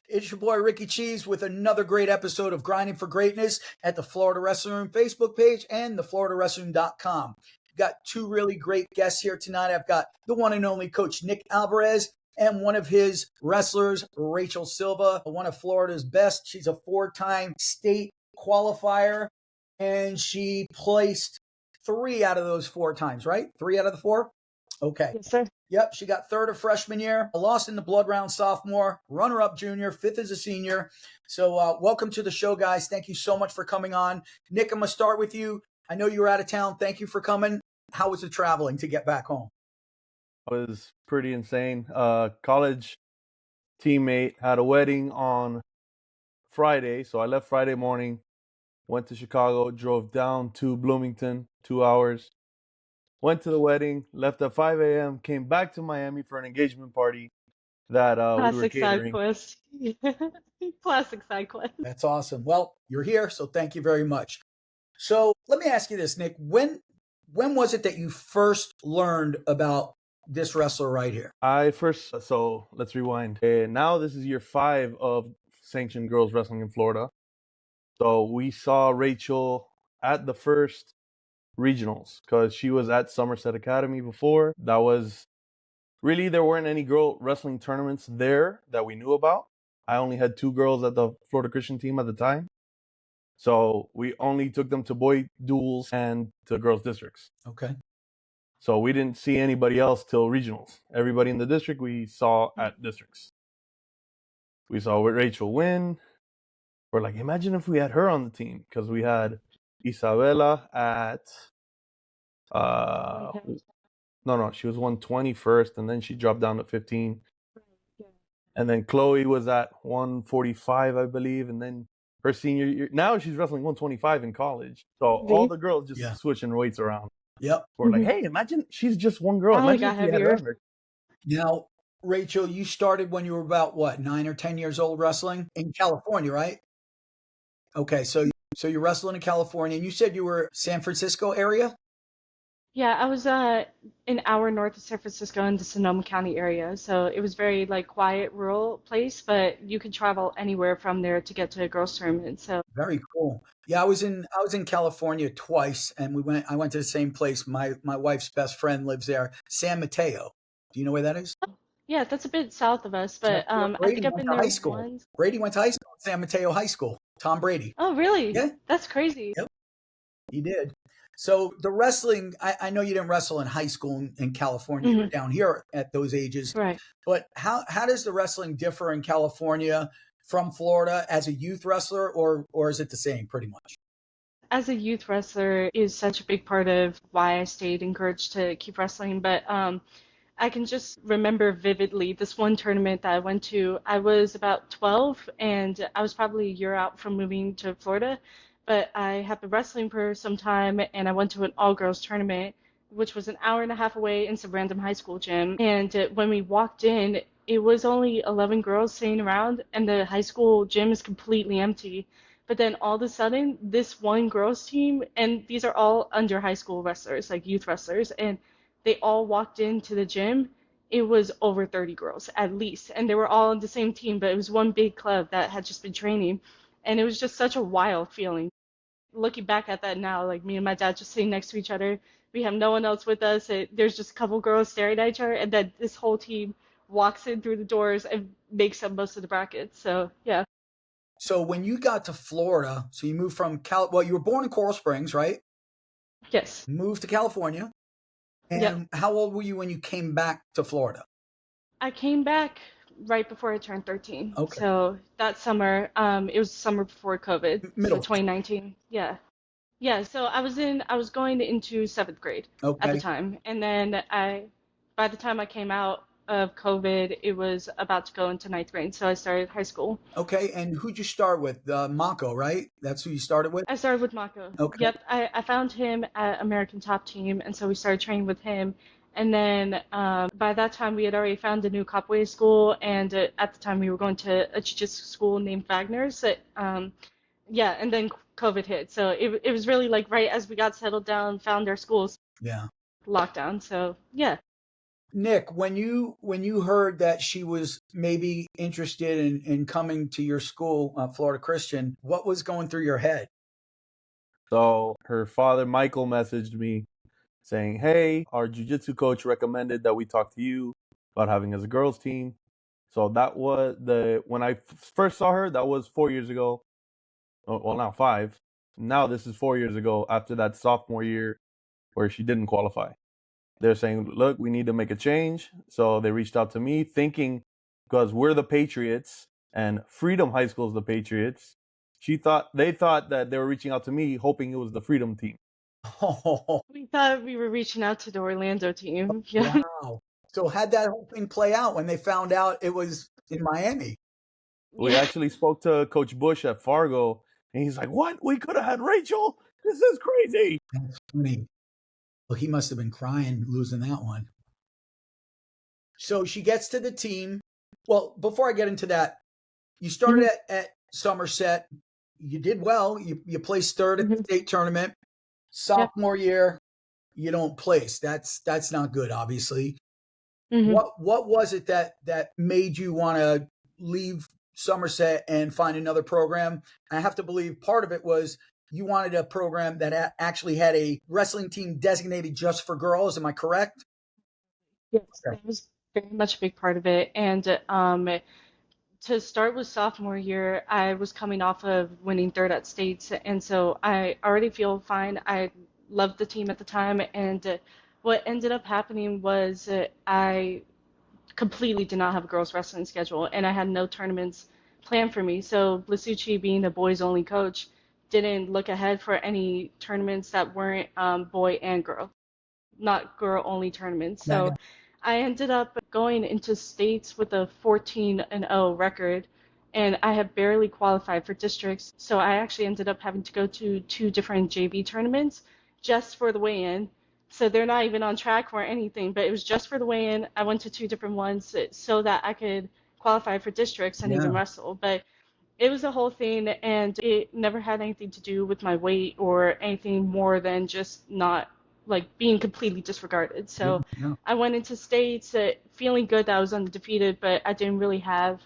It's your boy Ricky Cheese with another great episode of Grinding for Greatness at the Florida Wrestling Room Facebook page and the FloridaWrestlingRoom.com. Got two really great guests here tonight. I've got the one and only Coach Nick Alvarez and one of his wrestlers, Rachel Silva, one of Florida's best. She's a four-time state qualifier, and she placed 3 out of those 4 times, right? 3 out of the 4? Okay. Yes, sir. Yep, she got 3rd of freshman year, lost in the blood round sophomore, runner-up junior, 5th as a senior. So welcome to the show, guys. Thank you so much for coming on. Nick, I'm going to start with you. I know you were out of town. Thank you for coming. How was the traveling to get back home? It was pretty insane. College teammate had a wedding on Friday, so I left Friday morning, went to Chicago, drove down to Bloomington, 2 hours, went to the wedding, left at 5 a.m., came back to Miami for an engagement party that we were Classic side catering. quest. Classic side quest. That's awesome. Well, you're here, so thank you very much. So let me ask you this, Nick. When was it that you first learned about this wrestler right here? So let's rewind. Now this is year 5 of sanctioned girls wrestling in Florida. So we saw Rachel at the first regionals because she was at Somerset Academy before. That was really, there weren't any girl wrestling tournaments there that we knew about. I only had 2 girls at the Florida Christian team at the time. So we only took them to boy duels and to girls districts. Okay. So we didn't see anybody else till regionals. Everybody in the district we saw at districts. We saw Rachel win. We're like, imagine if we had her on the team, because we had Isabella at no, she was 120 first, and then she dropped down to 15. And then Chloe was at 145, I believe, and then her senior year. Now she's wrestling 125 in college. So all the girls just switching weights around. Yep. We're like, hey, imagine she's just one girl. Oh, Imagine if we had her on her. Now, Rachel, you started when you were about, 9 or 10 years old wrestling in California, right? Okay, so you're wrestling in California, and you said you were San Francisco area? Yeah, I was an hour north of San Francisco in the Sonoma County area. So it was very quiet, rural place, but you could travel anywhere from there to get to a girls tournament. So Very cool. Yeah, I was in California twice, and I went to the same place. My wife's best friend lives there, San Mateo. Do you know where that is? yeah, that's a bit south of us, but I think I've been there once. Brady went to high school at San Mateo High School. Tom Brady. Oh, really? Yeah. That's crazy. Yep. He did. So the wrestling, I know you didn't wrestle in high school in California. You were down here at those ages. Right. But how does the wrestling differ in California from Florida as a youth wrestler, or is it the same pretty much? As a youth wrestler is such a big part of why I stayed encouraged to keep wrestling. But I can just remember vividly this one tournament that I went to. I was about 12, and I was probably a year out from moving to Florida. But I had been wrestling for some time, and I went to an all-girls tournament, which was an hour and a half away in some random high school gym. And when we walked in, it was only 11 girls sitting around, and the high school gym is completely empty. But then all of a sudden, this one girls team, and these are all under high school wrestlers, like youth wrestlers, and they all walked into the gym. It was over 30 girls at least, and they were all on the same team, but it was one big club that had just been training. And it was just such a wild feeling. Looking back at that now, like me and my dad just sitting next to each other, we have no one else with us. There's just a couple girls staring at each other, and then this whole team walks in through the doors and makes up most of the brackets. So, yeah. So when you got to Florida, so you moved from you were born in Coral Springs, right? Yes. Moved to California. And how old were you when you came back to Florida? I came back right before I turned 13. Okay. So that summer, it was the summer before COVID. So 2019. Yeah. Yeah. So I was going into 7th grade at the time. And then by the time I came out of COVID, it was about to go into 9th grade. So I started high school. Okay. And who'd you start with? Mako, right? That's who you started with? I started with Mako. Okay. Yep. I found him at American Top Team. And so we started training with him. And then by that time, we had already found a new capoeira school, and at the time we were going to a jiu-jitsu school named Wagner's. And then COVID hit. So it was really right as we got settled down, found our schools. Yeah. Lockdown. So, yeah. Nick, when you heard that she was maybe interested in coming to your school, Florida Christian, what was going through your head? So her father, Michael, messaged me saying, "Hey, our jiu-jitsu coach recommended that we talk to you about having as a girls team." So that was when I first saw her, that was 4 years ago. Well, now 5. Now this is 4 years ago after that sophomore year where she didn't qualify. They're saying, look, we need to make a change. So they reached out to me thinking, because we're the Patriots and Freedom High School is the Patriots. They thought that they were reaching out to me hoping it was the Freedom team. Oh, We thought we were reaching out to the Orlando team. Yeah. wow. So how'd that whole thing play out when they found out it was in Miami? We Yeah. actually spoke to Coach Bush at Fargo, and he's like, what? We could have had Rachel? This is crazy. That's funny. Well, he must have been crying losing that one. So she gets to the team. Well, before I get into that, you started Mhm. at Somerset. You did well. You placed third at the Mhm. state tournament. Yep. Sophomore year, you don't place. That's not good, obviously. Mhm. What was it that made you want to leave Somerset and find another program? I have to believe part of it was you wanted a program that actually had a wrestling team designated just for girls. Am I correct? Yes, Okay. that was very much a big part of it. And to start with sophomore year, I was coming off of winning third at states, and so I already feel fine. I loved the team at the time, and what ended up happening was I completely did not have a girls wrestling schedule, and I had no tournaments planned for me. So Blasucci, being a boys only coach, didn't look ahead for any tournaments that weren't boy and girl, not girl only tournaments. Yeah, So I ended up going into states with a 14-0 record, and I had barely qualified for districts. So I actually ended up having to go to 2 different JV tournaments just for the weigh-in. So they're not even on track for anything, but it was just for the weigh-in. I went to 2 different ones so that I could qualify for districts and yeah, even wrestle. But it was a whole thing, and it never had anything to do with my weight or anything more than just not like being completely disregarded. yeah, So yeah. I went into states feeling good that I was undefeated, but I didn't really have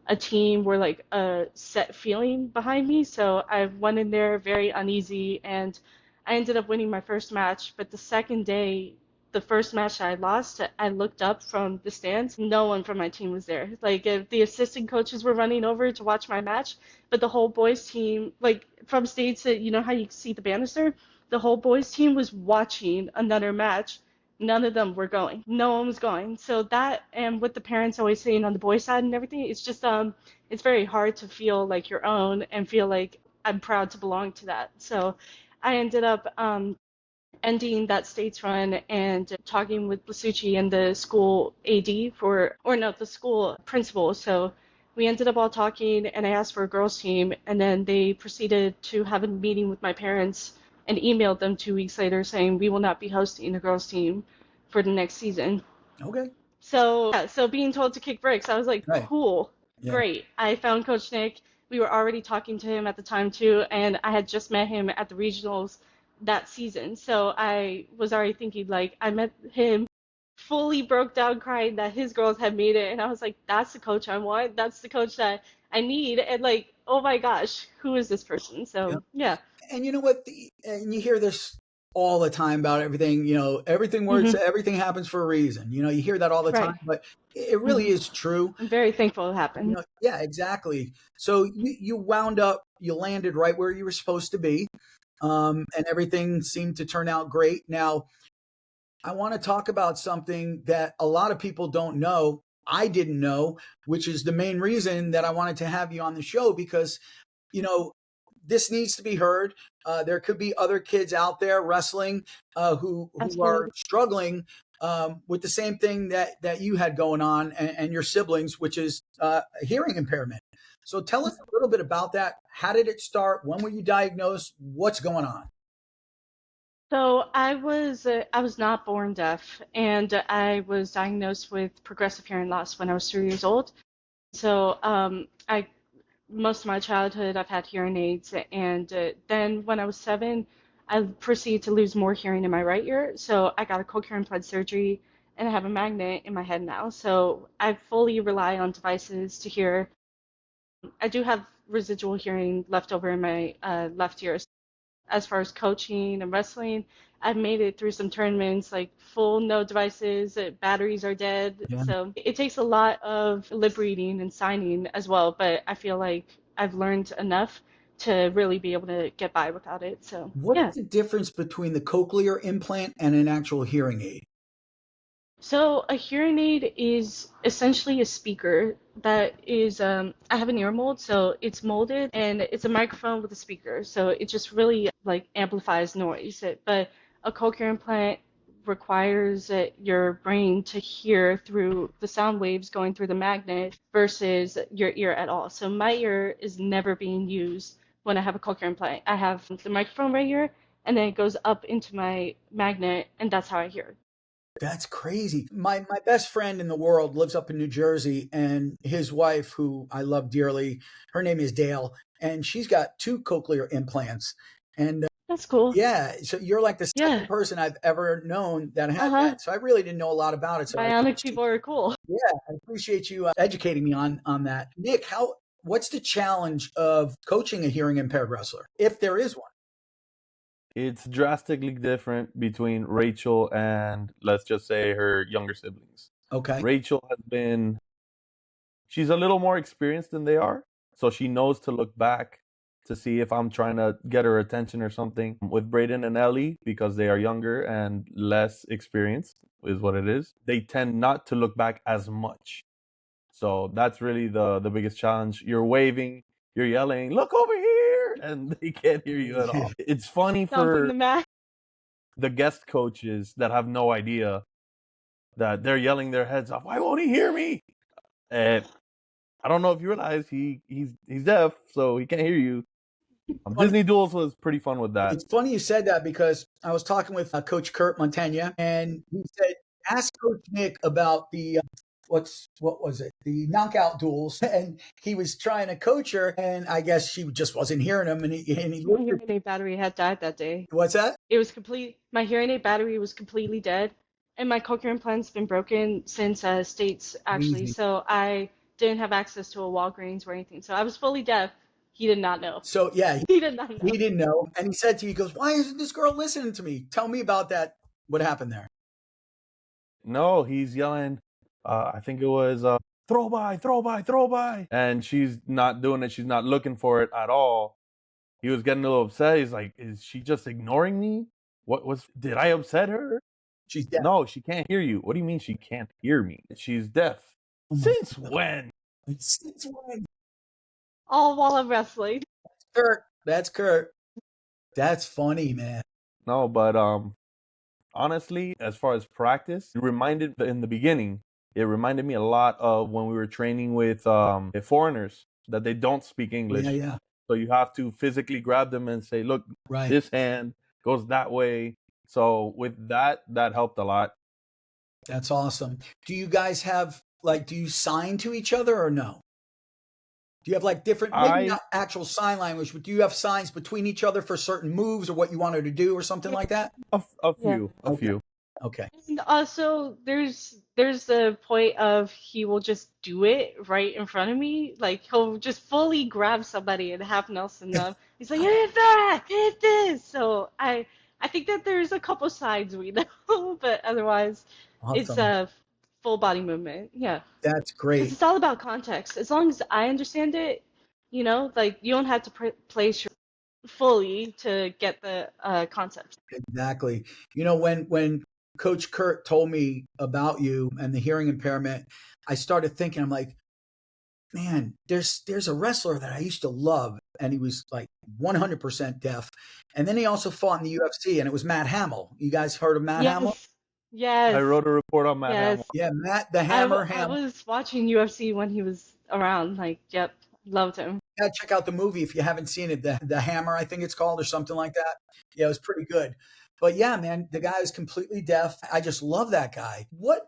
a team or like a set feeling behind me. So I went in there very uneasy, and I ended up winning my first match. But the second day, the first match I lost, I looked up from the stands. No one from my team was there. Like the assistant coaches were running over to watch my match, but the whole boys team, like from states that you know how you see the banister, the whole boys team was watching another match. None of them were going. No one was going. So that, and with the parents always saying on the boys side and everything, it's just it's very hard to feel like your own and feel like I'm proud to belong to that. So I ended up ending that states run and talking with Blasucci and the school AD or no, the school principal. So we ended up all talking, and I asked for a girls team, and then they proceeded to have a meeting with my parents and emailed them 2 weeks later saying we will not be hosting the girls team for the next season. Okay, So yeah, so being told to kick bricks, I was like, right, cool, yeah, great. I found Coach Nick. We were already talking to him at the time too, and I had just met him at the regionals that season. So I was already thinking like I met him, fully broke down crying that his girls had made it, and I was like, that's the coach I want. That's the coach that I need. And like, oh my gosh, who is this person? yeah. So yeah. And you know what? And you hear this all the time about everything. Everything works. Hmm. Everything happens for a reason. You hear that all the time, Right. but it really Hmm. is true. I'm very thankful it happened. Yeah, exactly. So you wound up, you landed right where you were supposed to be, and everything seemed to turn out great. Now, I want to talk about something that a lot of people don't know. I didn't know, which is the main reason that I wanted to have you on the show because you know, this needs to be heard. There could be other kids out there wrestling who are Absolutely. struggling with the same thing that you had going on and your siblings, which is hearing impairment. So tell us a little bit about that. How did it start? When were you diagnosed? What's going on? So I was not born deaf, and I was diagnosed with progressive hearing loss when I was 3 years old. So I most of my childhood I've had hearing aids, and then when I was 7, I proceeded to lose more hearing in my right ear. So I got a cochlear implant surgery and I have a magnet in my head now. So I fully rely on devices to hear. I do have residual hearing left over in my left ear. As far as coaching and wrestling, I've made it through some tournaments, like full no devices, batteries are dead. Yeah. So it takes a lot of lip reading and signing as well, but I feel like I've learned enough to really be able to get by without it. So What yeah. is the difference between the cochlear implant and an actual hearing aid? So a hearing aid is essentially a speaker that is, I have an ear mold, so it's molded and it's a microphone with a speaker. So it just really like amplifies noise. But a cochlear implant requires your brain to hear through the sound waves going through the magnet versus your ear at all. So my ear is never being used when I have a cochlear implant. I have the microphone right here, and then it goes up into my magnet, and that's how I hear. That's crazy. My best friend in the world lives up in New Jersey, and his wife, who I love dearly, her name is Dale, and she's got 2 cochlear implants. And That's cool. yeah, so you're like the Yeah. second person I've ever known that had Uh-huh. that. So I really didn't know a lot about it. So Bionic people are cool. I appreciate you educating me on that. Nick, what's the challenge of coaching a hearing impaired wrestler, if there is one? It's drastically different between Rachel and, let's just say, her younger siblings. Okay. Rachel she's a little more experienced than they are, so she knows to look back to see if I'm trying to get her attention or something. With Brayden and Ellie, because they are younger and less experienced, is what it is, they tend not to look back as much. So that's really the biggest challenge. You're waving, you're yelling, look over here, and they can't hear you at all. It's funny Dumping for the mat. the guest coaches that have no idea that they're yelling their heads off. Why won't he hear me? And I don't know if you realize he's deaf, so he can't hear you. Disney Duels was pretty fun with that. It's funny you said that because I was talking with Coach Kurt Montagna, and he said, "Ask Coach Nick about the what was it? The knockout duels." And he was trying to coach her, and I guess she just wasn't hearing him. And he My looked hearing at, aid battery had died that day. what's that? It was complete. My hearing aid battery was completely dead, and my cochlear implant's been broken since States actually. Easy. So I didn't have access to a Walgreens or anything. So I was fully deaf. He did not know. So yeah, He did not know. he didn't know, and he said to you, he goes, "Why isn't this girl listening to me? Tell me about that. What happened there?" No, he's yelling. I think it was throw by, throw by, throw by, and she's not doing it. She's not looking for it at all. He was getting a little upset. He's like, "Is she just ignoring me? Did I upset her?" She's deaf. No, she can't hear you. What do you mean she can't hear me? She's deaf. Oh my Since God. when? Since when? All while I'm wrestling. Kurt. That's Kurt. That's funny, man. No, but honestly, as far as practice, in the beginning, it reminded me a lot of when we were training with foreigners that they don't speak English. Yeah. So you have to physically grab them and say, look, Right. this hand goes that way. So with that helped a lot. That's awesome. Do you guys have, do you sign to each other or no? Do you have different, maybe not actual sign language, but do you have signs between each other for certain moves or what you wanted to do or something like that? A few. Okay. And also, there's the point of he will just do it right in front of me. Like he'll just fully grab somebody and half Nelson them. He's like, hit that, hit this. So I think that there's a couple sides we know, but otherwise, it's Awesome. a full body movement. Yeah. That's Because great. it's all about context. As long as I understand it, you don't have to place your fully to get the concept. Exactly. When Coach Kurt told me about you and the hearing impairment, I started thinking, I'm like, man, there's a wrestler that I used to love, and he was 100% deaf. And then he also fought in the UFC, and it was Matt Hamill. You guys heard of Matt Hamill? Yes. I wrote a report on Matt Hamill. Yeah, Matt the Hammer I Hamill. was watching UFC when he was around. Yep, loved him. Yeah, check out the movie if you haven't seen it. The Hammer, I think it's called, or something like that. Yeah, it was pretty good. But yeah, man, the guy is completely deaf. I just love that guy. What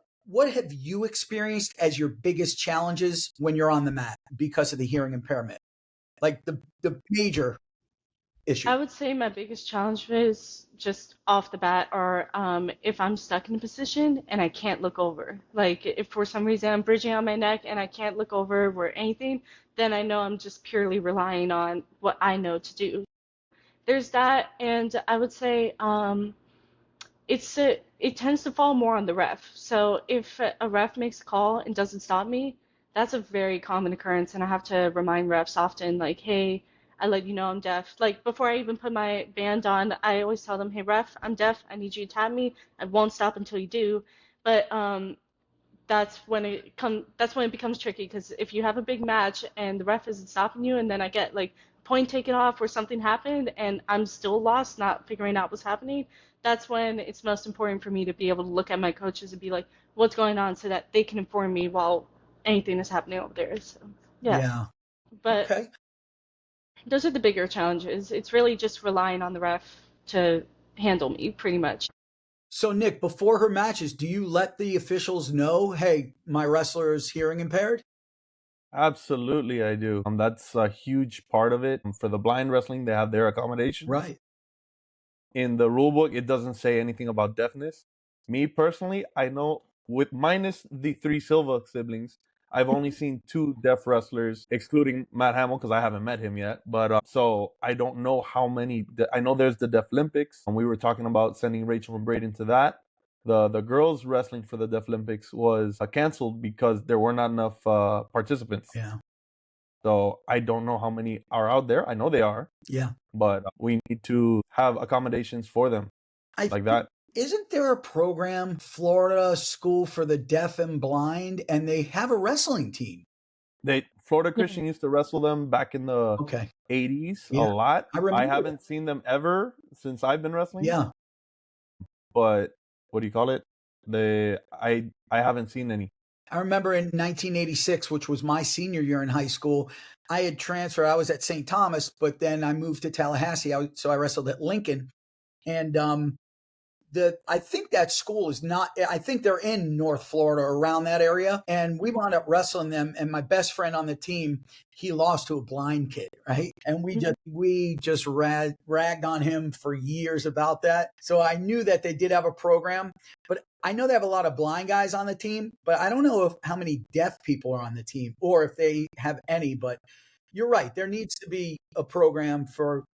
have you experienced as your biggest challenges when you're on the mat because of the hearing impairment? Like the major. issue? I would say my biggest challenge is just off the bat, or if I'm stuck in a position and I can't look over. Like if for some reason I'm bridging on my neck and I can't look over or anything, then I know I'm just purely relying on what I know to do. There's that, and I would say it tends to fall more on the ref. So if a ref makes a call and doesn't stop me, that's a very common occurrence, and I have to remind refs often, like, hey, I let you know I'm deaf. Like before I even put my band on, I always tell them, hey, ref, I'm deaf. I need you to tap me. I won't stop until you do. But that's when it becomes tricky, because if you have a big match and the ref isn't stopping you, and then I get like point taken off or something happened and I'm still lost, not figuring out what's happening, that's when it's most important for me to be able to look at my coaches and be like, what's going on, so that they can inform me while anything is happening over there. So yeah. Yeah. But Okay. those are the bigger challenges. It's really just relying on the ref to handle me, pretty much. So, Nick, before her matches, do you let the officials know, hey, my wrestler is hearing impaired? Absolutely, I do. That's a huge part of it. For the blind wrestling, they have their accommodations. Right. In the rule book, it doesn't say anything about deafness. Me personally, I know with minus the 3 Silva siblings, I've only seen 2 deaf wrestlers, excluding Matt Hamill because I haven't met him yet. But so I don't know how many. I know there's the Deaf Olympics, and we were talking about sending Rachel and Braden to that. The girls wrestling for the Deaf Olympics was canceled because there were not enough participants. Yeah. So I don't know how many are out there. I know they are. Yeah. But we need to have accommodations for them like that. Isn't there a program, Florida School for the Deaf and Blind, and they have a wrestling team? Florida Christian used to wrestle them back in the 80s a lot. I haven't seen them ever since I've been wrestling. Yeah. But what do you call it? I haven't seen any. I remember in 1986, which was my senior year in high school, I had transferred. I was at St. Thomas, but then I moved to Tallahassee. So I wrestled at Lincoln. And I think that school is not, I think they're in North Florida, around that area. And we wound up wrestling them. And my best friend on the team, he lost to a blind kid, right? And we just ragged on him for years about that. So I knew that they did have a program, but I know they have a lot of blind guys on the team, but I don't know how many deaf people are on the team or if they have any. But you're right. There needs to be a program for,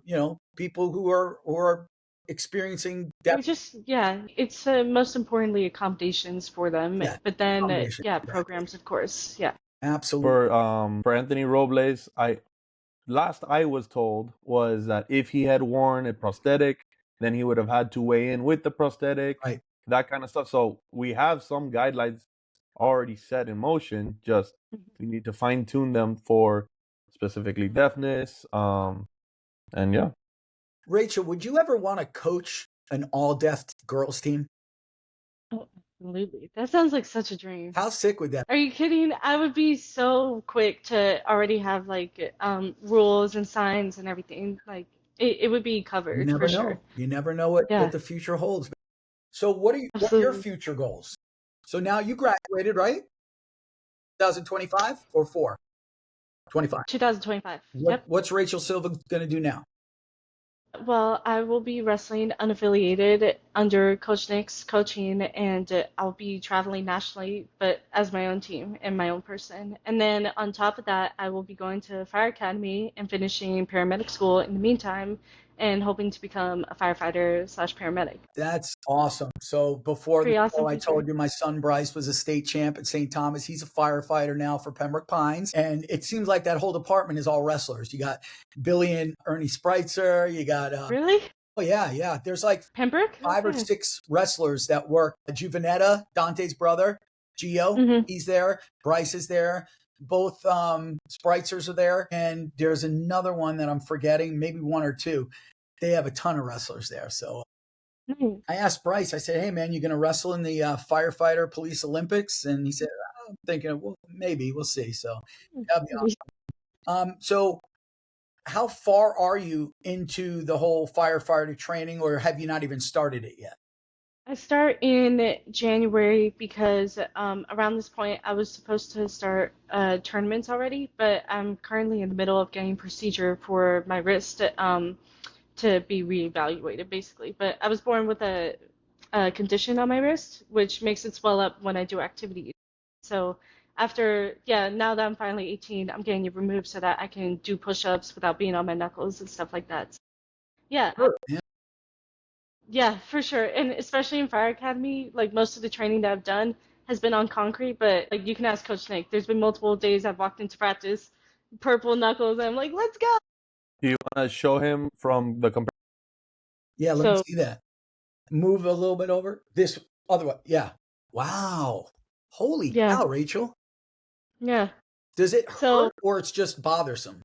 people who are experiencing deaf. It's most importantly accommodations for them, but then programs, of course. Yeah, absolutely. For Anthony Robles, last I was told was that if he had worn a prosthetic, then he would have had to weigh in with the prosthetic, right? That kind of stuff. So we have some guidelines already set in motion. Just we need to fine tune them for specifically deafness. And yeah. Rachel, would you ever want to coach an all-deaf girls team? Oh, absolutely. That sounds like such a dream. How sick would that be? Are you kidding? I would be so quick to already have like rules and signs and everything. Like it would be covered. You never know. Sure. You never know what the future holds. So what are your future goals? So now you graduated, right? 2025 or 4? 25. 2025. Yep. What's Rachel Silva going to do now? Well, I will be wrestling unaffiliated under Coach Nick's coaching, and I'll be traveling nationally, but as my own team and my own person. And then on top of that, I will be going to Fire Academy and finishing paramedic school in the meantime, and hoping to become a firefighter/paramedic. That's awesome. So before I told you my son Bryce was a state champ at St. Thomas. He's a firefighter now for Pembroke Pines. And it seems like that whole department is all wrestlers. You got Billy and Ernie Spreitzer. You got Really? Oh yeah. There's like Pembroke? 5 or 6 wrestlers that work. Juvenetta, Dante's brother, Gio, he's there. Bryce is there. Both Spreitzers are there. And there's another one that I'm forgetting, maybe 1 or 2. They have a ton of wrestlers there. So I asked Bryce, I said, hey, man, you going to wrestle in the firefighter police Olympics? And he said, I'm thinking, well, maybe we'll see. So that'd be awesome. So how far are you into the whole firefighter training, or have you not even started it yet? I start in January because around this point I was supposed to start tournaments already, but I'm currently in the middle of getting procedure for my wrist to be reevaluated, basically. But I was born with a condition on my wrist, which makes it swell up when I do activities. So after, now that I'm finally 18, I'm getting it removed so that I can do push-ups without being on my knuckles and stuff like that. Yeah, Sure, man. yeah, for sure. And especially in Fire Academy, like most of the training that I've done has been on concrete, but like you can ask Coach Nick. There's been multiple days I've walked into practice, purple knuckles, and I'm like, let's go. Do you want to show him from the comparison? Yeah, let me So see that. Move a little bit over. This other one. Yeah. Wow. Holy yeah, cow, Rachel. yeah. Does it So hurt or it's just bothersome?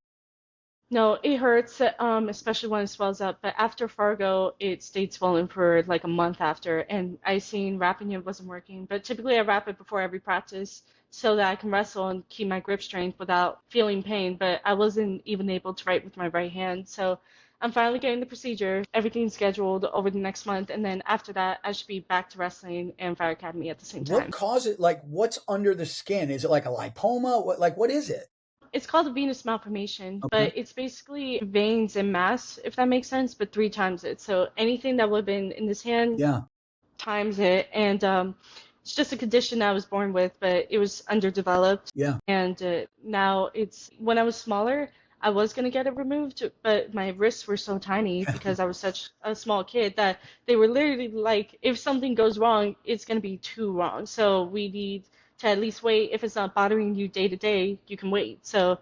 no, it hurts, especially when it swells up. But after Fargo, it stayed swollen for like a month after, and I seen wrapping it wasn't working. But typically, I wrap it before every practice so that I can wrestle and keep my grip strength without feeling pain. But I wasn't even able to write with my right hand, so I'm finally getting the procedure. Everything's scheduled over the next month, and then after that, I should be back to wrestling and Fire Academy at the same What time. causes like what's under the skin? Is it like a lipoma? What is it? It's called a venous malformation, Okay. but it's basically veins and mass, if that makes sense, but 3 times it. So anything that would have been in this hand Yeah. times it, and it's just a condition I was born with, but it was underdeveloped. Yeah. And now it's when I was smaller, I was gonna get it removed, but my wrists were so tiny because I was such a small kid that they were literally like, if something goes wrong, it's gonna be too wrong. So we need to at least wait. If it's not bothering you day to day, you can wait. So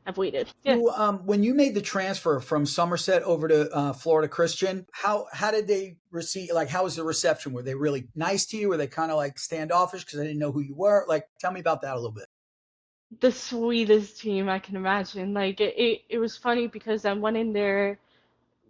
I've waited. Yeah. You, when you made the transfer from Somerset over to Florida Christian, how did they receive? Like, how was the reception? Were they really nice to you? Were they kind of like standoffish because I didn't know who you were? Like, tell me about that a little bit. The sweetest team I can imagine. Like it was funny because I went in there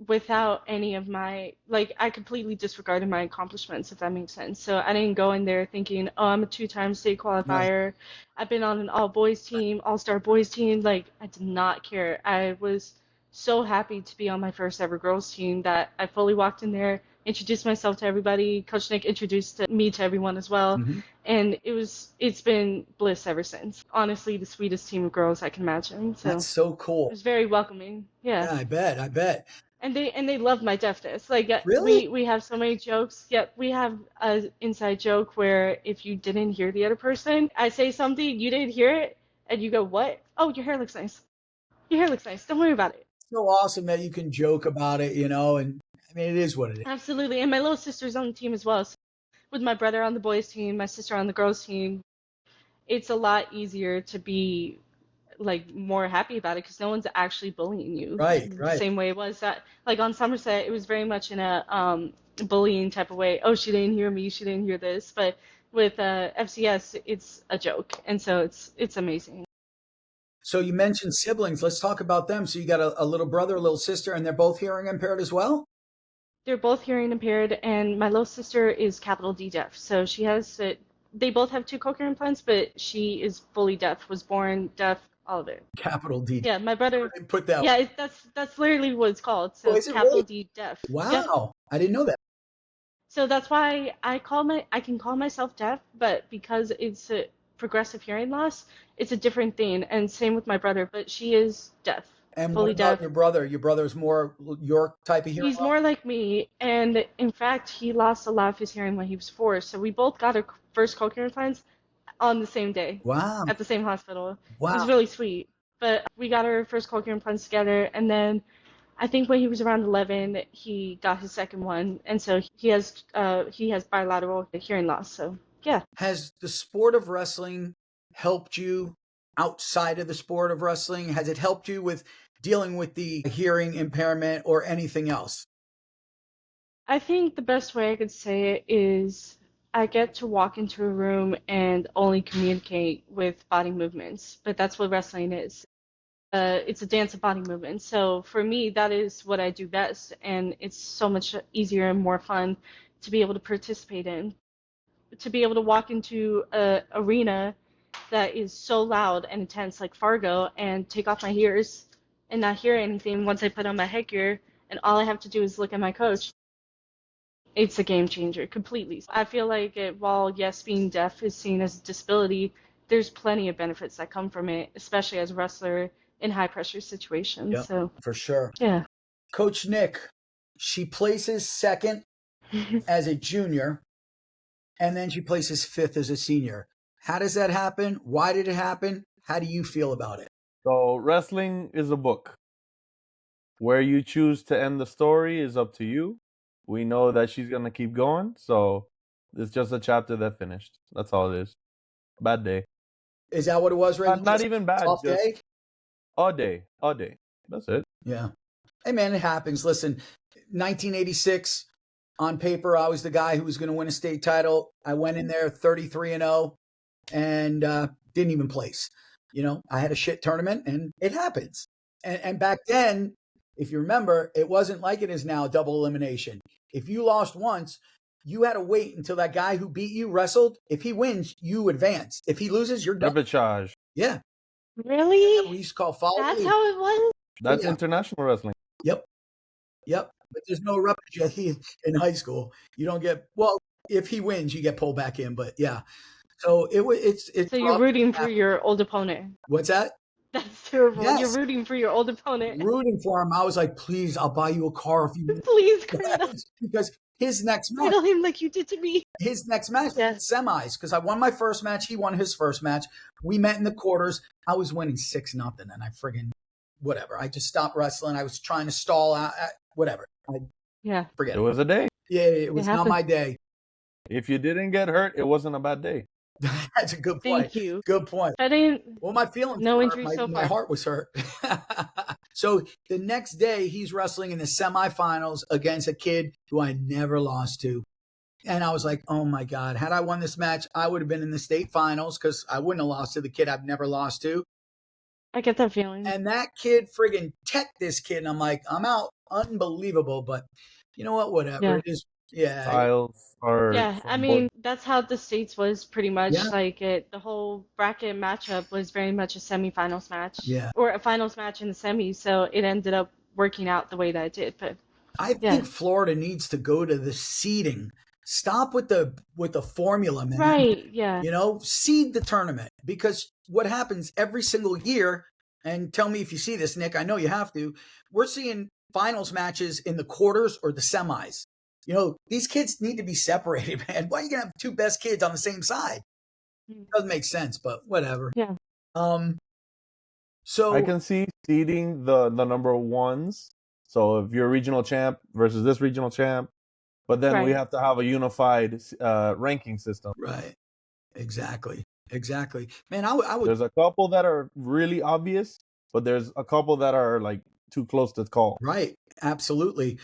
without any of my, like, I completely disregarded my accomplishments, if that makes sense. So I didn't go in there thinking, oh, I'm a 2-time state Right. qualifier. I've been on an all boys team, all-star boys team. Like, I did not care. I was so happy to be on my first ever girls team that I fully walked in there, introduced myself to everybody. Coach Nick introduced me to everyone as well. Mm-hmm. And it's been bliss ever since. Honestly, the sweetest team of girls I can imagine. So That's so it cool. was very welcoming. Yeah. Yeah, I bet. And they love my deafness. Like Really? we have so many jokes. Yep, we have a inside joke where if you didn't hear the other person, I say something, you didn't hear it, and you go, "What? Oh, your hair looks nice. Your hair looks nice. Don't worry about it." So awesome that you can joke about it, and I mean, it is what it is. Absolutely. And my little sister's on the team as well. So with my brother on the boys team, my sister on the girls team, it's a lot easier to be like more happy about it because no one's actually bullying you Right. the same way it was that like on Somerset it was very much in a bullying type of way. Oh, she didn't hear me, she didn't hear this. But with FCS it's a joke, and so it's amazing. So you mentioned siblings. Let's talk about them. So you got a little brother, a little sister, and they're both hearing impaired as well? They're both hearing impaired, and my little sister is capital D deaf. So she has they both have 2 cochlear implants, but she is fully deaf, was born deaf, all of it. Capital D. Yeah, my brother. Put that. Yeah, that's literally what it's called. So Oh, it's is it capital really? D deaf. Yeah. Wow. I didn't know that. So that's why I can call myself deaf, but because it's a progressive hearing loss, it's a different thing. And same with my brother, but she is deaf, And what fully about deaf. your brother? Your brother's more your type of hearing He's loss? more like me, and in fact, he lost a lot of his hearing when he was 4. So we both got our first cochlear implants on the same day Wow. at the same hospital. It was Wow. really sweet. But we got our first cochlear implants together, and then I think when he was around 11, he got his second one, and so he has bilateral hearing loss. So yeah. Has the sport of wrestling helped you outside of the sport of wrestling? Has it helped you with dealing with the hearing impairment or anything else? I think the best way I could say it is I get to walk into a room and only communicate with body movements, but that's what wrestling is. It's a dance of body movements. So for me, that is what I do best, and it's so much easier and more fun to be able to participate in. To be able to walk into a arena that is so loud and intense like Fargo and take off my ears and not hear anything once I put on my headgear, and all I have to do is look at my coach. It's a game changer completely. I feel like while yes, being deaf is seen as a disability, there's plenty of benefits that come from it, especially as a wrestler in high pressure situations. Yeah, So for sure. yeah. Coach Nick, She places second as a junior, and then she places fifth as a senior. How does that happen? Why did it happen? How do you feel about it? So wrestling is a book. Where you choose to end the story is up to you. We know that she's gonna keep going, so it's just a chapter that finished. That's all it is. Bad day. Is that what it was, Reagan? Not even bad. Tough Just day? a day. A day. That's it. Yeah. Hey, man, it happens. Listen, 1986, on paper, I was the guy who was going to win a state title. I went in there 33-0 and didn't even place. I had a shit tournament, and it happens. And back then, if you remember, it wasn't like it is now, double elimination. If you lost once, you had to wait until that guy who beat you wrestled. If he wins, you advance. If he loses, you're done. Repechage. Yeah. Really? We used to call follow. That's how it was? That's Yeah. international wrestling. Yep. But there's no repechage in high school. You don't get, well, if he wins, you get pulled back in. But yeah. So it's So you're rooting for your old opponent. What's that? That's terrible. Yes. You're rooting for your old opponent. Rooting for him. I was like, please, I'll buy you a car if you win. Please, Karina. Because his next match, Title him like you did to me. Yes. Semis. Because I won my first match. He won his first match. We met in the quarters. I was winning 6-0, and I friggin' whatever. I just stopped wrestling. I was trying to stall out. Whatever. Forget it. It was a day. Yeah, it was not my day. If you didn't get hurt, it wasn't a bad day. That's a good point. Thank you. Good point. Well, my feelings. No were injuries hurt. so far. My heart was hurt. So the next day, he's wrestling in the semifinals against a kid who I never lost to. And I was like, oh my God, had I won this match, I would have been in the state finals because I wouldn't have lost to the kid I've never lost to. I get that feeling. And that kid friggin' teched this kid. And I'm like, I'm out. Unbelievable. But you know what? Whatever. Yeah. It is. Yeah. Styles are. Yeah, I mean, that's how the States was pretty much. Yeah. Like the whole bracket matchup was very much a semifinals match. Yeah. Or a finals match in the semis. So it ended up working out the way that it did. But I think Florida needs to go to the seeding. Stop with the formula, man. Right, yeah. Seed the tournament, because what happens every single year, and tell me if you see this, Nick, I know you have to, we're seeing finals matches in the quarters or the semis. These kids need to be separated, man. Why are you going to have two best kids on the same side? It doesn't make sense, but whatever. Yeah. So I can see seeding the number ones. So if you're a regional champ versus this regional champ, but then we have to have a unified ranking system. Right. Exactly. Man, I would. There's a couple that are really obvious, but there's a couple that are like too close to call. Right. Absolutely.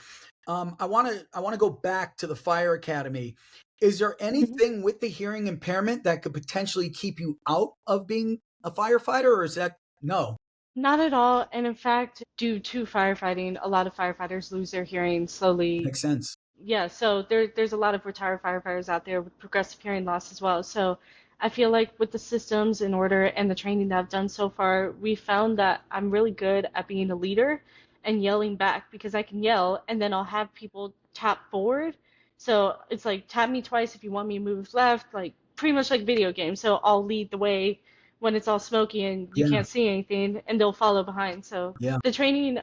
I want to go back to the Fire Academy. Is there anything with the hearing impairment that could potentially keep you out of being a firefighter, or is that no? Not at all. And in fact, due to firefighting, a lot of firefighters lose their hearing slowly. Makes sense. Yeah, so there's a lot of retired firefighters out there with progressive hearing loss as well. So I feel like with the systems in order and the training that I've done so far, we found that I'm really good at being a leader and yelling back, because I can yell and then I'll have people tap forward. So it's like, tap me twice if you want me to move left, like pretty much like video games. So I'll lead the way when it's all smoky and you can't see anything, and they'll follow behind. So the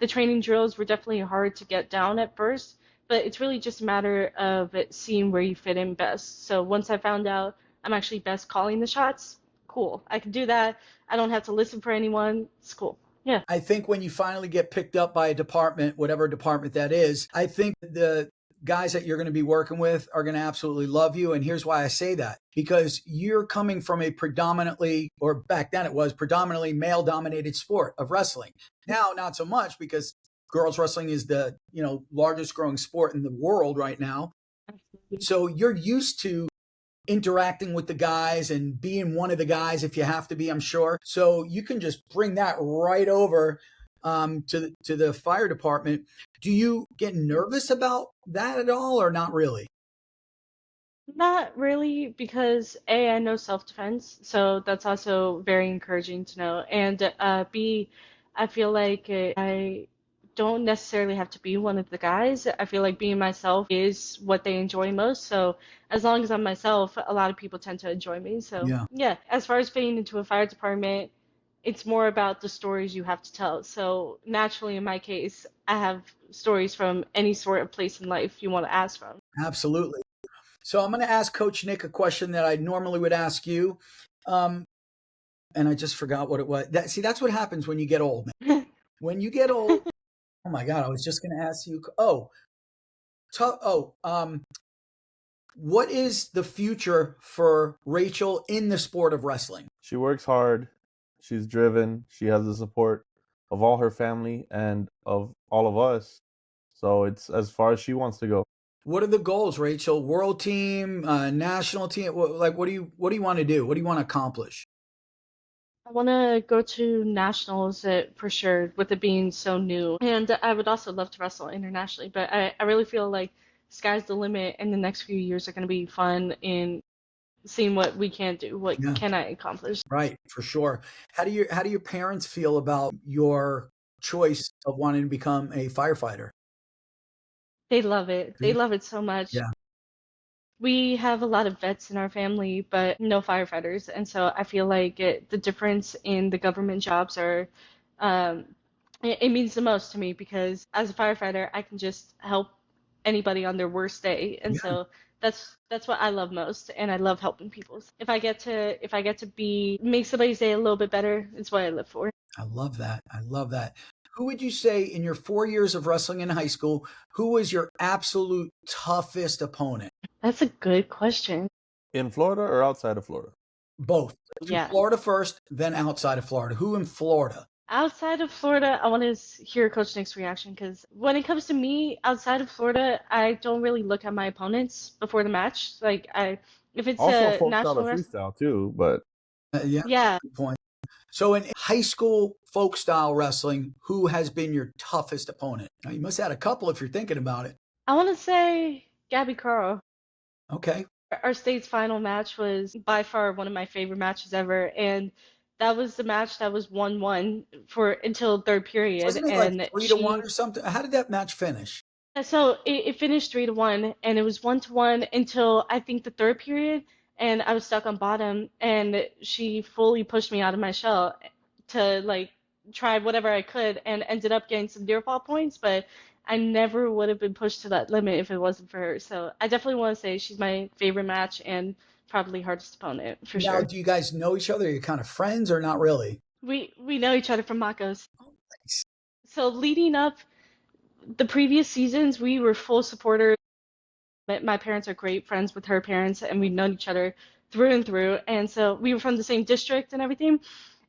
training drills were definitely hard to get down at first, but it's really just a matter of it seeing where you fit in best. So once I found out I'm actually best calling the shots, cool. I can do that. I don't have to listen for anyone. It's cool. Yeah. I think when you finally get picked up by a department, whatever department that is, I think the guys that you're going to be working with are going to absolutely love you. And here's why I say that, because you're coming from a predominantly, or back then it was predominantly male dominated sport of wrestling. Now, not so much, because girls wrestling is the, largest growing sport in the world right now. Absolutely. So you're used to interacting with the guys and being one of the guys if you have to be, I'm sure. So you can just bring that right over to the fire department. Do you get nervous about that at all, or not really? Not really, because A, I know self-defense, so that's also very encouraging to know. And B, I feel like I don't necessarily have to be one of the guys. I feel like being myself is what they enjoy most. So as long as I'm myself, a lot of people tend to enjoy me. So yeah, as far as fitting into a fire department, It's more about the stories you have to tell. So naturally, in my case, I have stories from any sort of place in life you want to ask from. Absolutely. So I'm going to ask Coach Nick a question that I normally would ask you. And I just forgot what it was. That's what happens when you get old, man. When you get old, oh my God, I was just going to ask you. What is the future for Rachel in the sport of wrestling? She works hard. She's driven. She has the support of all her family and of all of us. So it's as far as she wants to go. What are the goals, Rachel? World team, national team? What do you want to do? What do you want to accomplish? I want to go to nationals for sure, with it being so new. And I would also love to wrestle internationally, but I really feel like sky's the limit, and the next few years are going to be fun in seeing what we can do, what can I accomplish. Right, for sure. How do your parents feel about your choice of wanting to become a firefighter? They love it. They love it so much. Yeah. We have a lot of vets in our family, but no firefighters. And so I feel like the difference in the government jobs it means the most to me, because as a firefighter, I can just help anybody on their worst day. And so that's what I love most, and I love helping people. If I get to make somebody's day a little bit better, it's what I live for. I love that. I love that. Who would you say in your 4 years of wrestling in high school, who was your absolute toughest opponent? That's a good question. In Florida or outside of Florida? Both. Yeah. Florida first, then outside of Florida. Who in Florida? Outside of Florida, I want to hear Coach Nick's reaction, because when it comes to me outside of Florida, I don't really look at my opponents before the match. Like if it's Also a folk national style or freestyle too, but Yeah. Good point. So in high school folk style wrestling, who has been your toughest opponent? Now, you must have had a couple if you're thinking about it. I want to say Gabby Carl. Okay. Our state's final match was by far one of my favorite matches ever, and that was the match that was 1-1 for until third period. Wasn't it and like 3-1 or something? How did that match finish? So it finished 3-1, and it was 1-1 until I think the third period, and I was stuck on bottom, and she fully pushed me out of my shell to like try whatever I could, and ended up getting some near fall points, but I never would have been pushed to that limit if it wasn't for her. So I definitely want to say she's my favorite match, and probably hardest opponent for Now, sure. do you guys know each other? Are you kind of friends or not really? We know each other from Makos. Oh, nice. So leading up the previous seasons, we were full supporters. My parents are great friends with her parents, and we've known each other through and through. And so we were from the same district and everything.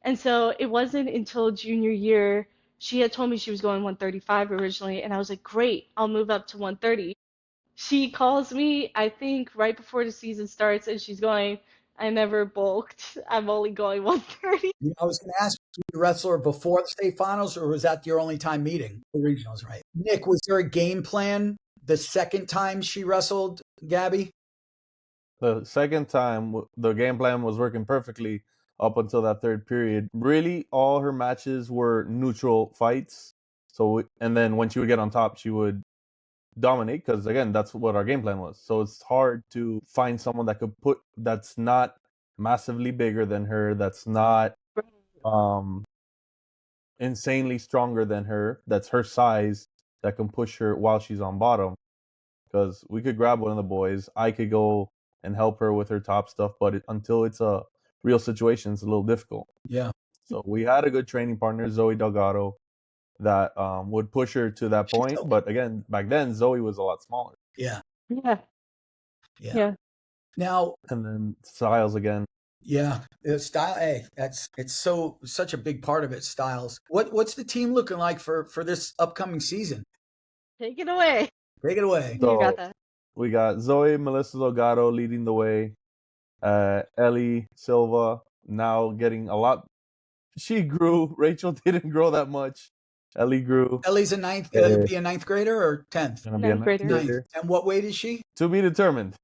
And so it wasn't until junior year, she had told me she was going 135 originally, and I was like, great, I'll move up to 130. She calls me, I think, right before the season starts, and she's going, I never bulked. I'm only going 130. I was going to ask you, the wrestler before the state finals, or was that your only time meeting? The regionals, right? Nick, was there a game plan the second time she wrestled Gabby? the second time the game plan was working perfectly up until that third period. Really, all her matches were neutral fights. So, and then when she would get on top, she would dominate, because again, that's what our game plan was. So it's hard to find someone that's not massively bigger than her, that's not insanely stronger than her, that's her size, that can push her while she's on bottom. Because we could grab one of the boys, I could go and help her with her top stuff, but until it's a real situation, it's a little difficult. Yeah. So we had a good training partner, Zoe Delgado, that would push her to that point. But again, back then, Zoe was a lot smaller. Yeah. Yeah. Now, and then Styles again. Yeah, style. Hey, it's such a big part of it. Styles. What's the team looking like for this upcoming season? Take it away. Take it away. So You got that. we got Zoe Melissa Delgado leading the way. Ellie Silva now getting a lot. She grew. Rachel didn't grow that much. Ellie grew. Ellie's a ninth. Be a ninth grader or 10th? Gonna be a Ninth grader. grader. And what weight is she? To be determined.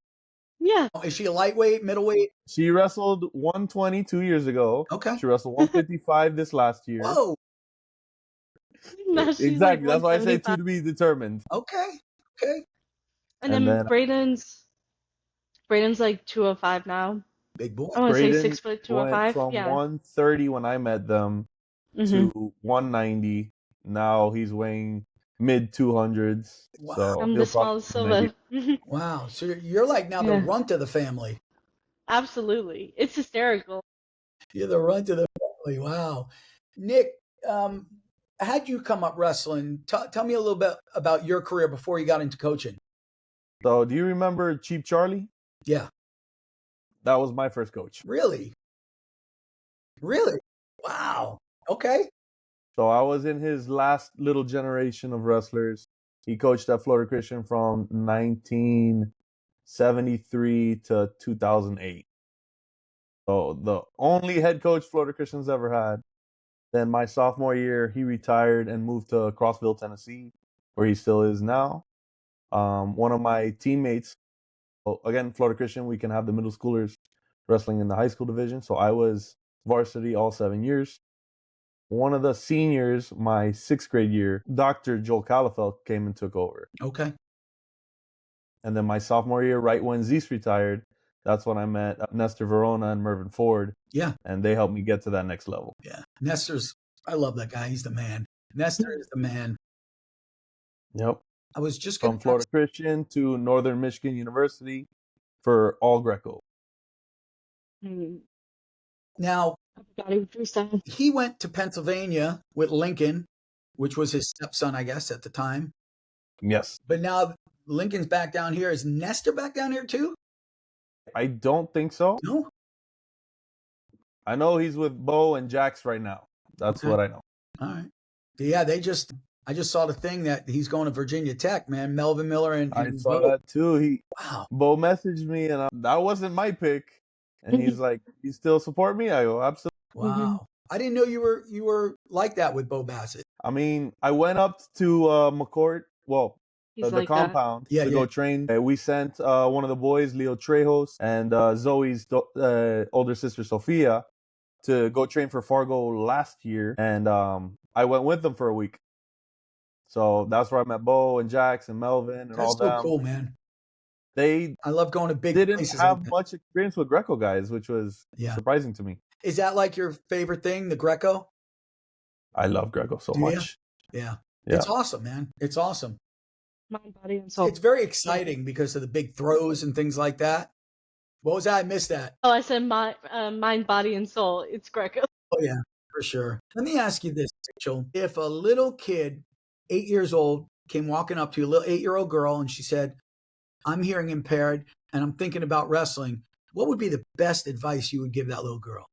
Yeah. Is she a lightweight, middleweight? She wrestled 120 2 years ago. Okay. She wrestled 155 this last year. Whoa. Now she's Exactly. like That's why I say 175. to be determined. Okay. Okay. And And then then- Braden's like 205 now. Big boy. I want to say Braden 6 foot went 205. from Yeah. 130 when I met them Hmm. to 190. Now he's weighing mid 200s. Wow. So I'm he'll the probably smallest be 190. Silva. Wow. So you're like now the Yeah, runt of the family. absolutely. It's hysterical. You're the runt of the family. Wow. Nick, how'd you come up wrestling? Tell me a little bit about your career before you got into coaching. So do you remember Cheap Charlie? Yeah. That was my first coach. Really? Really? Wow. Okay. So I was in his last little generation of wrestlers. He coached at Florida Christian from 1973 to 2008. So the only head coach Florida Christian's ever had. Then my sophomore year, he retired and moved to Crossville, Tennessee, where he still is now. One of my teammates, well, again, Florida Christian, we can have the middle schoolers wrestling in the high school division. So I was varsity all 7 years. One of the seniors, my 6th grade year, Dr. Joel Calafel came and took over. Okay. And then my sophomore year, right when Zeus retired, that's when I met Nestor Verona and Mervyn Ford. Yeah. And they helped me get to that next level. Yeah. Nestor's, I love that guy. He's the man. Nestor is the man. Yep. I was just going From Florida Christian to Northern Michigan University for all Greco. Mm. Now, Got it freestyle. he went to Pennsylvania with Lincoln, which was his stepson, I guess, at the time. Yes. But now Lincoln's back down here. Is Nestor back down here too? I don't think so. No? I know he's with Bo and Jax right now. That's Okay. what I know. All right. Yeah, I just saw the thing that he's going to Virginia Tech, man. Melvin Miller and I saw Bo. that too. Wow. Bo messaged me and that wasn't my pick. And he's like, "You still support me?" I go, "Absolutely." Wow. I didn't know you were like that with Bo Bassett. I mean, I went up to McCourt, well, He's the like that. compound Yeah, to yeah. go train. We sent one of the boys, Leo Trejos, and Zoe's older sister, Sophia, to go train for Fargo last year. And I went with them for a week. So that's where I met Bo and Jax and Melvin and all That's so them. cool, man. They I love going to big didn't places. have like that. much experience with Greco guys, which was Yeah. surprising to me. Is that like your favorite thing, the Greco? I love Greco so Do ya? much. Yeah. Yeah. It's awesome, man. It's awesome. Mind, body, and soul. It's very exciting because of the big throws and things like that. What was that? I missed that. Oh, I said mind, body, and soul. It's Greco. Oh, yeah, for sure. Let me ask you this, Rachel. If a little kid, 8 years old, came walking up to you, a little 8-year-old girl, and she said, "I'm hearing impaired and I'm thinking about wrestling," what would be the best advice you would give that little girl?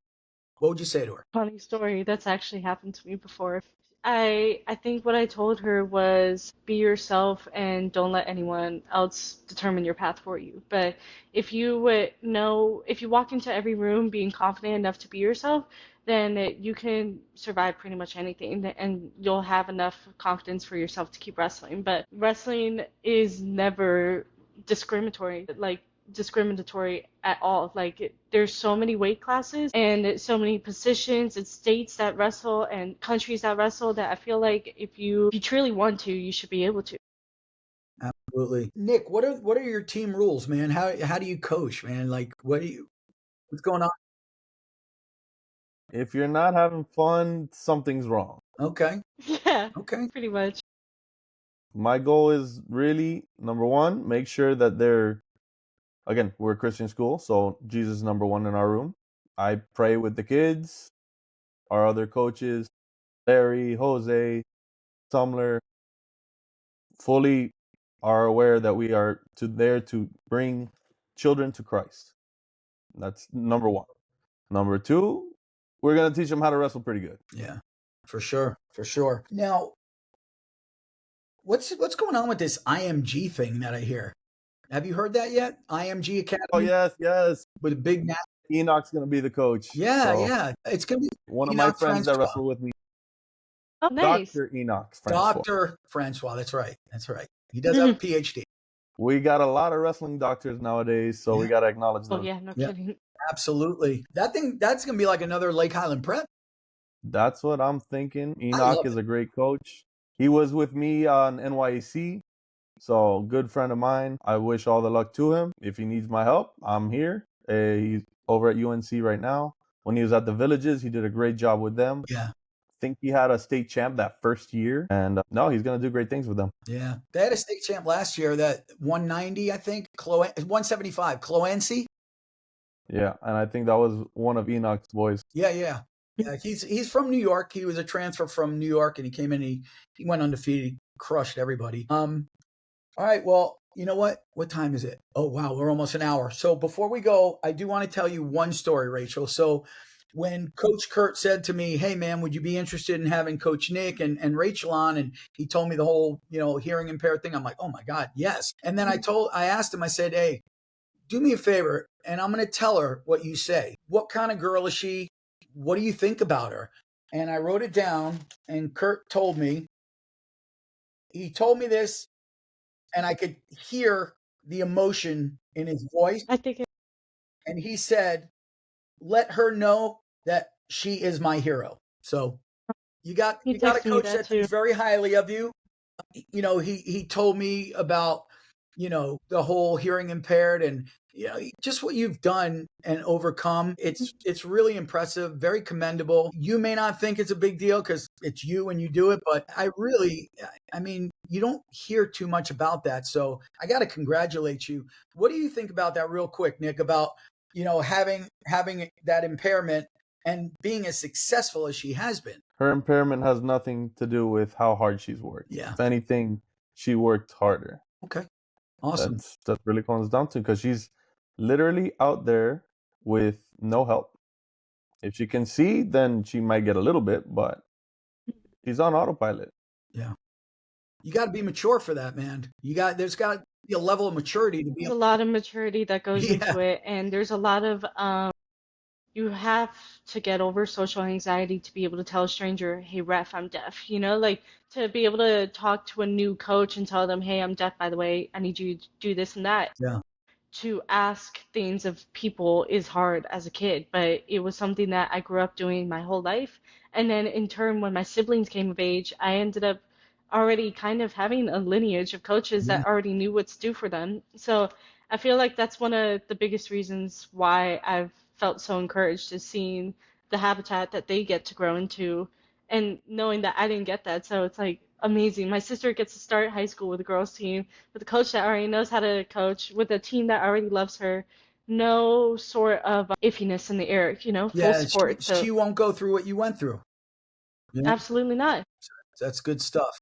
What would you say to her? Funny story. That's actually happened to me before. I think what I told her was be yourself and don't let anyone else determine your path for you. But if you walk into every room being confident enough to be yourself, then you can survive pretty much anything and you'll have enough confidence for yourself to keep wrestling. But wrestling is never discriminatory at all. Like there's so many weight classes and so many positions and states that wrestle and countries that wrestle that I feel like if you truly want to, you should be able to. Absolutely. Nick, what are your team rules, man? How do you coach, man? Like what's going on? If you're not having fun, something's wrong. Okay. Yeah, Okay. pretty much. My goal is really, number one, make sure that we're a Christian school, so Jesus is number one in our room. I pray with the kids, our other coaches, Larry, Jose, Sumler, fully are aware that we are there to bring children to Christ. That's number one. Number two, we're going to teach them how to wrestle pretty good. Yeah, for sure. For sure. Now, what's going on with this IMG thing that I hear? Have you heard that yet? IMG Academy? Oh, yes. With a big nap. Enoch's going to be the coach. Yeah, So yeah. It's going to be one of Enoch my friends that Francois. wrestle with me. Oh, nice. Dr. Enoch Francois. Dr. Francois. That's right. He does have a PhD. We got a lot of wrestling doctors nowadays, so we got to acknowledge them. Oh yeah, no Yeah. kidding. Absolutely. That's going to be like another Lake Highland Prep. That's what I'm thinking. I love Enoch is a great coach. He was with me on NYC, so good friend of mine. I wish all the luck to him. If he needs my help, I'm here. He's over at UNC right now. When he was at the Villages, he did a great job with them. Yeah. I think he had a state champ that first year, and no, he's going to do great things with them. Yeah. They had a state champ last year, that 190, I think, 175, Cloency. Yeah, and I think that was one of Enoch's boys. Yeah. He's from New York. He was a transfer from New York, and he came in. He went undefeated, crushed everybody. All right. Well, you know what? What time is it? Oh wow, we're almost an hour. So before we go, I do want to tell you one story, Rachel. So when Coach Kurt said to me, "Hey man, would you be interested in having Coach Nick and Rachel on?" and he told me the whole hearing impaired thing, I'm like, "Oh my God, yes." And then I asked him, I said, "Hey, do me a favor, and I'm going to tell her what you say. What kind of girl is she? What do you think about her?" And I wrote it down, and Kurt told me. He told me this, and I could hear the emotion in his voice. I think And he said, "Let her know that she is my hero." So you got he a texted me coach that that too. thinks very highly of you. He told me about the whole hearing impaired, and just what you've done and overcome. It's really impressive, very commendable. You may not think it's a big deal because it's you and you do it, but I mean, you don't hear too much about that. So I got to congratulate you. What do you think about that, real quick, Nick? About having that impairment and being as successful as she has been. Her impairment has nothing to do with how hard she's worked. Yeah. If anything, she worked harder. Okay. Awesome. That really comes down to, because she's literally out there with no help. If she can see, then she might get a little bit, but she's on autopilot. Yeah. You got to be mature for that, man. There's got to be a level of maturity to be. There's a lot of maturity that goes into it, and there's a lot of you have to get over social anxiety to be able to tell a stranger, "Hey, ref, I'm deaf." Like to be able to talk to a new coach and tell them, "Hey, I'm deaf, by the way. I need you to do this and that." Yeah. To ask things of people is hard as a kid, but it was something that I grew up doing my whole life. And then in turn, when my siblings came of age, I ended up already kind of having a lineage of coaches that already knew what to do for them. So I feel like that's one of the biggest reasons why I've felt so encouraged, is seeing the habitat that they get to grow into and knowing that I didn't get that. So it's like amazing. My sister gets to start high school with a girls team, with a coach that already knows how to coach, with a team that already loves her. No sort of iffiness in the air, full support. She won't go through what you went through. Absolutely not. That's good stuff.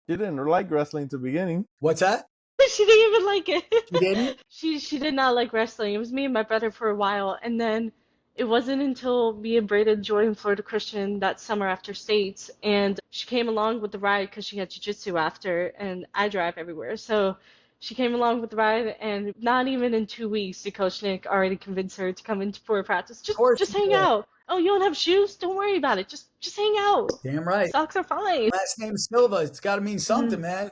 She didn't like wrestling to beginning. What's that? She didn't even like it. She didn't? She did not like wrestling. It was me and my brother for a while, and then it wasn't until me and Brayden joined Florida Christian that summer after states, and she came along with the ride because she had jiu-jitsu after, and I drive everywhere. So she came along with the ride, and not even in 2 weeks did Coach Nick already convince her to come into for a practice. Just hang out. Oh, you don't have shoes? Don't worry about it. Just hang out. Damn right. Socks are fine. Last name Silva. It's got to mean something, man.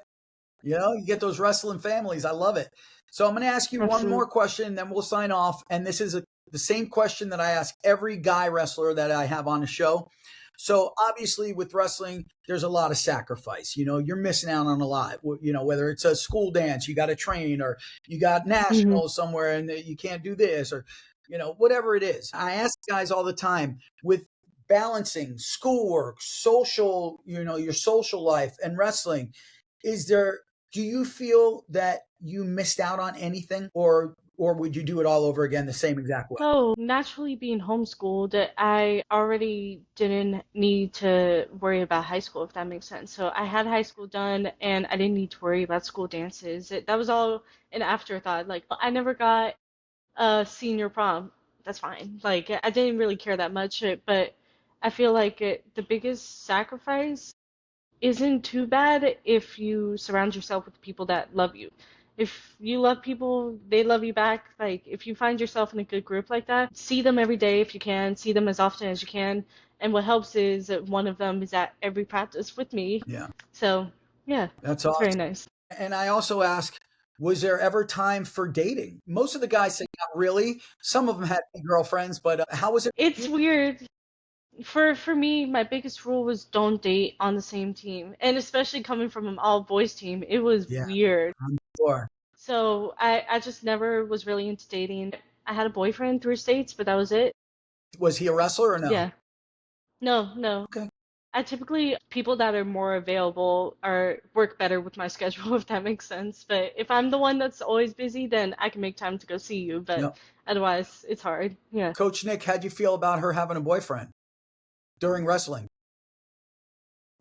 You get those wrestling families. I love it. So I'm going to ask you one more question, and then we'll sign off. And this is the same question that I ask every guy wrestler that I have on the show. So obviously with wrestling, there's a lot of sacrifice. You're missing out on a lot. Whether it's a school dance, you got to train, or you got nationals somewhere and you can't do this, or whatever it is. I ask guys all the time, with balancing schoolwork, social, your social life and wrestling, do you feel that you missed out on anything, or would you do it all over again the same exact way? So naturally being homeschooled, I already didn't need to worry about high school, if that makes sense. So I had high school done, and I didn't need to worry about school dances. That was all an afterthought. Like, I never got a senior prom. That's fine. Like, I didn't really care that much, but I feel like the biggest sacrifice isn't too bad if you surround yourself with people that love you. If you love people, they love you back. Like, if you find yourself in a good group like that, see them every day if you can, see them as often as you can. And what helps is that one of them is at every practice with me. Yeah. So, yeah, that's awesome. Very nice. And I also ask, was there ever time for dating? Most of the guys say not really. Some of them had girlfriends, but how was it? It's weird. For me, my biggest rule was don't date on the same team. And especially coming from an all-boys team, it was weird. I'm sure. So I just never was really into dating. I had a boyfriend through states, but that was it. Was he a wrestler or no? Yeah. No. Okay. I typically, people that are more available are work better with my schedule, if that makes sense. But if I'm the one that's always busy, then I can make time to go see you. But Yep. otherwise, it's hard. Yeah. Coach Nick, how'd you feel about her having a boyfriend during wrestling?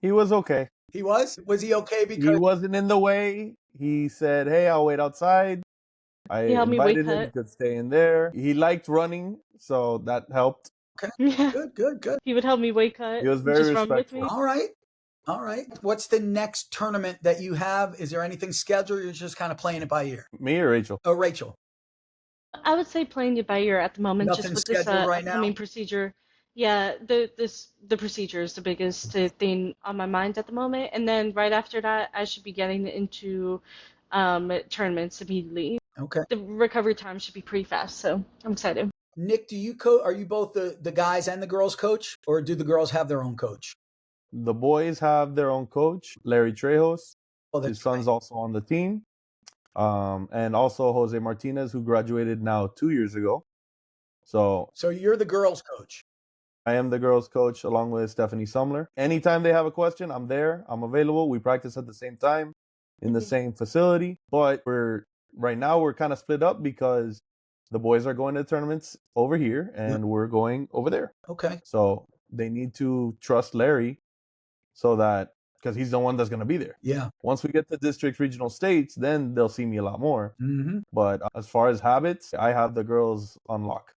He was okay. He was? Was he okay He because wasn't in the way. He said, "Hey, I'll wait outside." I He helped me weight invited him. He cut. could stay in there. He liked running, so that helped. okay, Yeah. good. He would help me weight cut He was and very just run with me. respectful. All right. What's the next tournament that you have? Is there anything scheduled or you're just kind of playing it by ear? Me or Rachel? Oh, Rachel. I would say playing it by ear at the moment, Nothing just with this scheduled right upcoming now? procedure. Yeah, the procedure is the biggest thing on my mind at the moment, and then right after that, I should be getting into tournaments immediately. Okay. The recovery time should be pretty fast, so I'm excited. Nick, are you both the guys and the girls coach, or do the girls have their own coach? The boys have their own coach, Larry Trejos. Oh, His that's son's right. also on the team. And also Jose Martinez, who graduated now 2 years ago. So So you're the girls coach. I am the girls' coach along with Stephanie Sumler. Anytime they have a question, I'm there. I'm available. We practice at the same time in the same facility. But right now we're kind of split up because the boys are going to tournaments over here and we're going over there. Okay. So they need to trust Larry so that, because he's the one that's going to be there. Yeah. Once we get to district, regional, states, then they'll see me a lot more. Mm-hmm. But as far as habits, I have the girls on lock.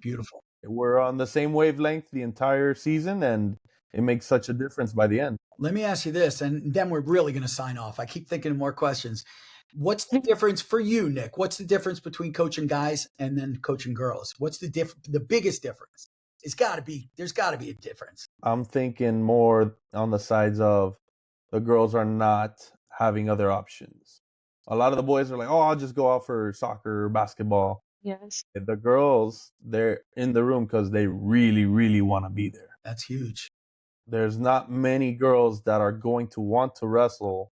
Beautiful. We're on the same wavelength the entire season, and it makes such a difference by the end. Let me ask you this, and then we're really going to sign off. I keep thinking of more questions. What's the difference for you, Nick? What's the difference between coaching guys and then coaching girls? What's the biggest difference? There's got to be a difference. I'm thinking more on the sides of the girls are not having other options. A lot of the boys are like, oh, I'll just go out for soccer or basketball. Yes. The girls, they're in the room because they really, really want to be there. That's huge. There's not many girls that are going to want to wrestle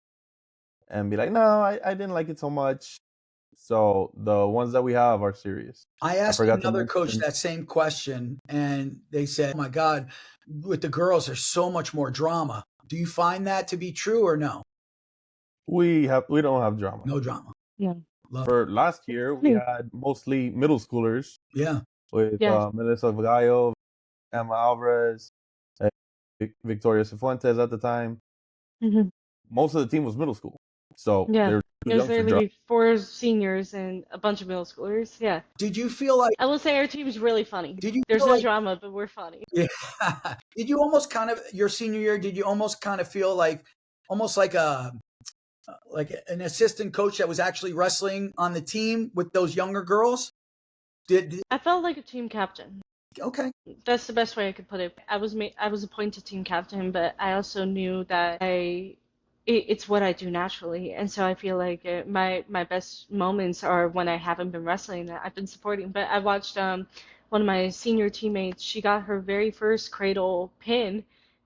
and be like, no, I didn't like it so much. So the ones that we have are serious. I asked forgot to another coach mention- that same question, and they said, oh my God, with the girls, there's so much more drama. Do you find that to be true or no? We don't have drama. No drama. Yeah. For last year, we had mostly middle schoolers Yeah. with Yeah. Melissa Vagallo, Emma Alvarez, Victoria Cifuentes at the time. Mm-hmm. Most of the team was middle school. So Yeah. they're too There's young for drama. literally 4 seniors and a bunch of middle schoolers. Yeah. Did you feel like I will say our team is really funny. Did you There's feel no like- drama, but we're funny. Yeah. Did you almost kind of your senior year? Did you almost kind of feel like almost like an assistant coach that was actually wrestling on the team with those younger girls? I felt like a team captain. Okay. That's the best way I could put it. I was appointed team captain, but I also knew that it's what I do naturally, and so I feel like my best moments are when I haven't been wrestling. I've been supporting. But I watched one of my senior teammates. She got her very first cradle pin,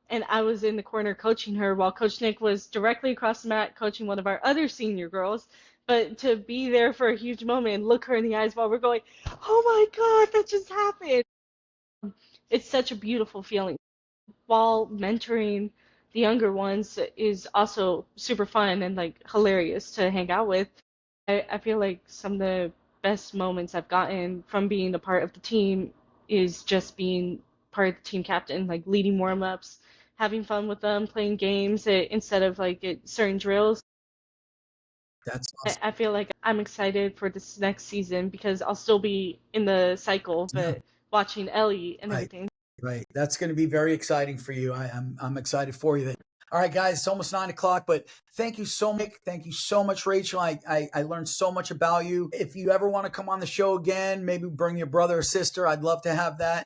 and I was in the corner coaching her while Coach Nick was directly across the mat coaching one of our other senior girls. But to be there for a huge moment and look her in the eyes while we're going, oh my God, that just happened. It's such a beautiful feeling. While mentoring the younger ones is also super fun and like hilarious to hang out with. I feel like some of the best moments I've gotten from being a part of the team is just being part of the team captain, like leading warm-ups, having fun with them, playing games instead of like certain drills. That's awesome. I feel like I'm excited for this next season because I'll still be in the cycle, but watching Ellie and everything. Right. That's going to be very exciting for you. I'm excited for you. All right, guys, it's almost 9:00, but thank you so much. Thank you so much, Rachel. I learned so much about you. If you ever want to come on the show again, maybe bring your brother or sister. I'd love to have that.